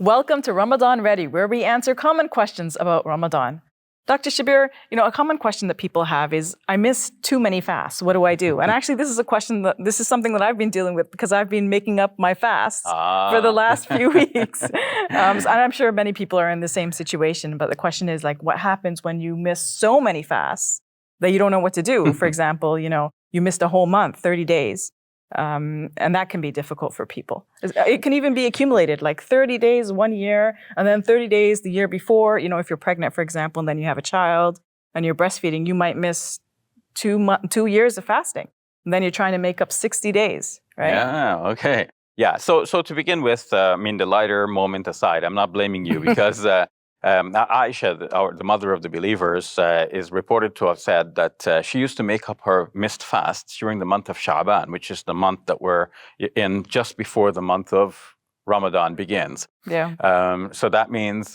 Welcome to Ramadan Ready, where we answer common questions about Ramadan. Dr. Shabir, a common question that people have is, I miss too many fasts. What do I do? And actually, this is something that I've been dealing with because I've been making up my fasts for the last few weeks. And I'm sure many people are in the same situation. But the question is, what happens when you miss so many fasts that you don't know what to do? For example, you missed a whole month, 30 days. And that can be difficult for people. It can even be accumulated, like 30 days 1 year, and then 30 days the year before. If you're pregnant, for example, and then you have a child and you're breastfeeding, you might miss 2 years of fasting. And then you're trying to make up 60 days, right? Yeah, okay. Yeah, so to begin with, the lighter moment aside, I'm not blaming you because Aisha, the mother of the believers, is reported to have said that she used to make up her missed fasts during the month of Sha'ban, which is the month that we're in just before the month of Ramadan begins. Yeah. So that means,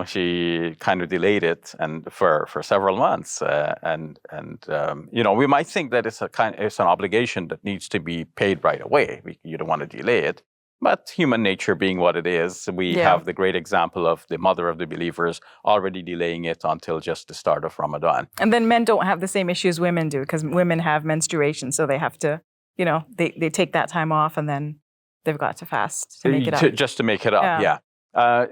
she kind of delayed it and for several months, we might think that it's an obligation that needs to be paid right away. You don't want to delay it. But human nature being what it is, we have the great example of the mother of the believers already delaying it until just the start of Ramadan. And then men don't have the same issue as women do because women have menstruation. So they have to, they take that time off and then they've got to fast to make it up. Just to make it up, yeah. I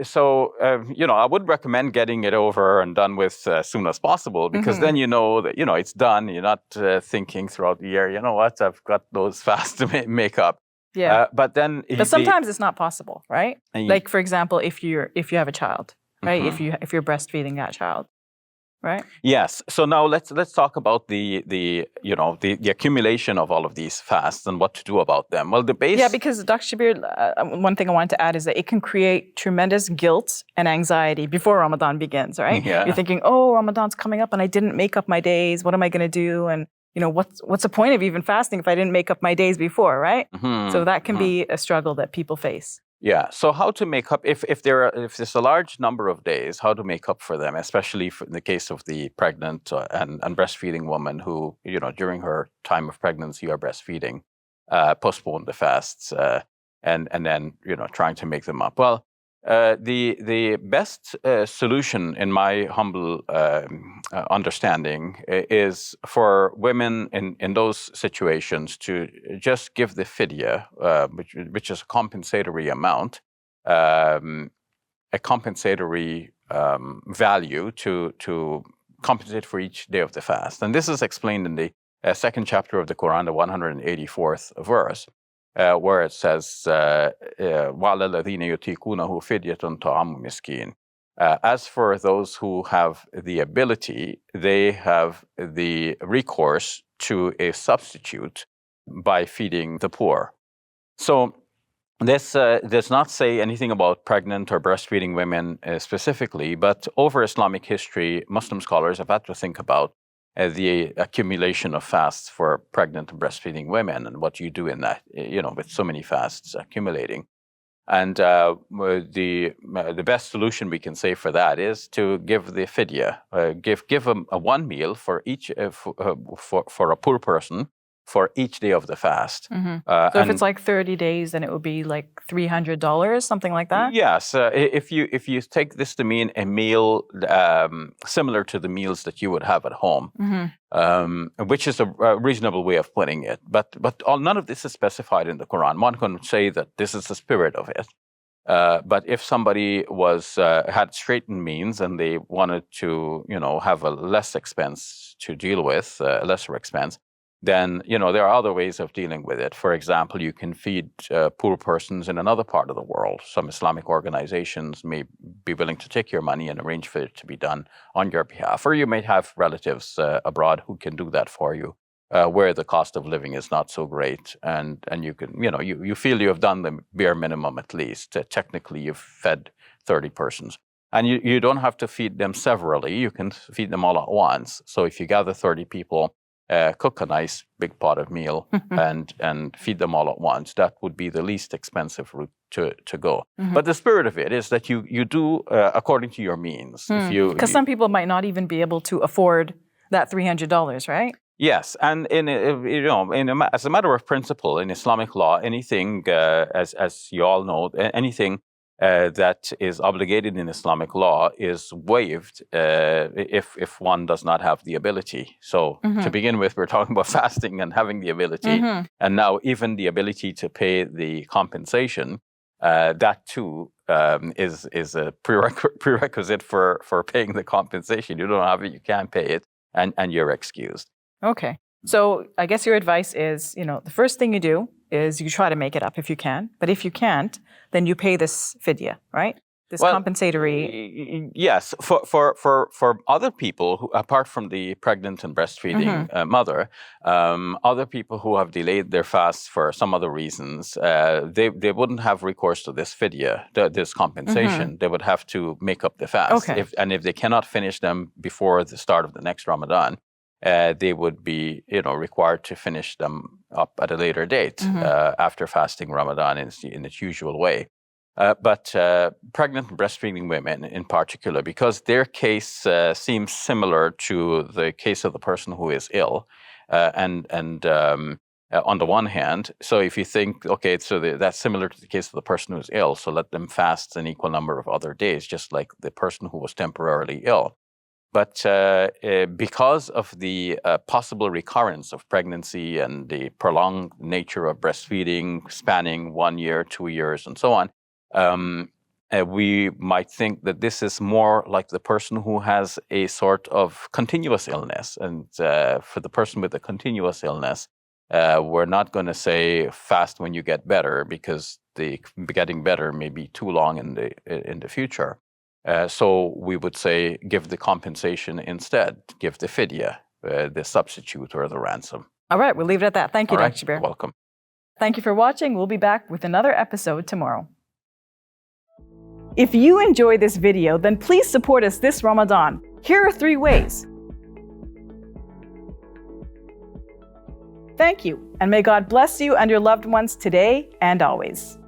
would recommend getting it over and done with as soon as possible because then you know that, it's done. You're not thinking throughout the year, what, I've got those fasts to make up. Yeah, but sometimes it's not possible, right? Like for example, if you have a child, right? If you're breastfeeding that child, right? Yes. So now let's talk about the accumulation of all of these fasts and what to do about them. Well, the base. Yeah, because Dr. Shabir, one thing I wanted to add is that it can create tremendous guilt and anxiety before Ramadan begins, right? Yeah. You're thinking, oh, Ramadan's coming up and I didn't make up my days. What am I going to do? And what's the point of even fasting if I didn't make up my days before, right? So that can be a struggle that people face. Yeah. So how to make up if there's a large number of days, how to make up for them, especially in the case of the pregnant and breastfeeding woman who, during her time of pregnancy or breastfeeding, postpone the fasts and then trying to make them up. Well, the best solution, in my humble understanding, is for women in those situations to just give the fidya, which is a compensatory amount, a compensatory value to compensate for each day of the fast. And this is explained in the second chapter of the Quran, the 184th verse. Where it says, وَعَلَى الَّذِينَ يُطِيقُونَهُ فِدْيَةٌ طَعَامُ مِسْكِينٍ. As for those who have the ability, they have the recourse to a substitute by feeding the poor. So this does not say anything about pregnant or breastfeeding women specifically, but over Islamic history, Muslim scholars have had to think about the accumulation of fasts for pregnant and breastfeeding women and what you do in that, with so many fasts accumulating. And the best solution we can say for that is to give the fidya, give them a one meal for each for a poor person for each day of the fast. So if it's like 30 days, then it would be like $300, something like that? Yes. If you take this to mean a meal similar to the meals that you would have at home, which is a reasonable way of putting it. But none of this is specified in the Quran. One can say that this is the spirit of it. But if somebody had straitened means and they wanted to, have a less expense to deal with, a lesser expense, then, there are other ways of dealing with it. For example, you can feed poor persons in another part of the world. Some Islamic organizations may be willing to take your money and arrange for it to be done on your behalf. Or you may have relatives abroad who can do that for you, where the cost of living is not so great. And you can, you feel you have done the bare minimum at least. Technically, you've fed 30 persons. And you don't have to feed them severally. You can feed them all at once. So if you gather 30 people, cook a nice big pot of meal and feed them all at once. That would be the least expensive route to go. But the spirit of it is that you do according to your means. Because some people might not even be able to afford that $300, right? Yes, and as a matter of principle in Islamic law, anything, as you all know, anything that is obligated in Islamic law is waived if one does not have the ability. So to begin with, we're talking about fasting and having the ability, and now even the ability to pay the compensation. That too is a prerequisite for paying the compensation. You don't have it, you can't pay it, and you're excused. Okay. So I guess your advice is, the first thing you do is you try to make it up if you can. But if you can't, then you pay this fidya, right? This compensatory. Yes. For other people, who, apart from the pregnant and breastfeeding mother, other people who have delayed their fasts for some other reasons, they wouldn't have recourse to this fidya, this compensation. They would have to make up the fast. Okay. If they cannot finish them before the start of the next Ramadan, they would be, required to finish them up at a later date after fasting Ramadan in its usual way. But pregnant and breastfeeding women in particular, because their case seems similar to the case of the person who is ill, and on the one hand, so if you think, okay, so that's similar to the case of the person who is ill, so let them fast an equal number of other days, just like the person who was temporarily ill. But because of the possible recurrence of pregnancy and the prolonged nature of breastfeeding, spanning 1 year, 2 years, and so on, we might think that this is more like the person who has a sort of continuous illness. And for the person with a continuous illness, we're not going to say fast when you get better, because the getting better may be too long in the future. So we would say give the compensation instead, give the fidya, the substitute or the ransom. All right, we'll leave it at that. Thank you, Dr. Shabir. Welcome. Thank you for watching. We'll be back with another episode tomorrow. If you enjoyed this video, then please support us this Ramadan. Here are 3 ways. Thank you, and may God bless you and your loved ones today and always.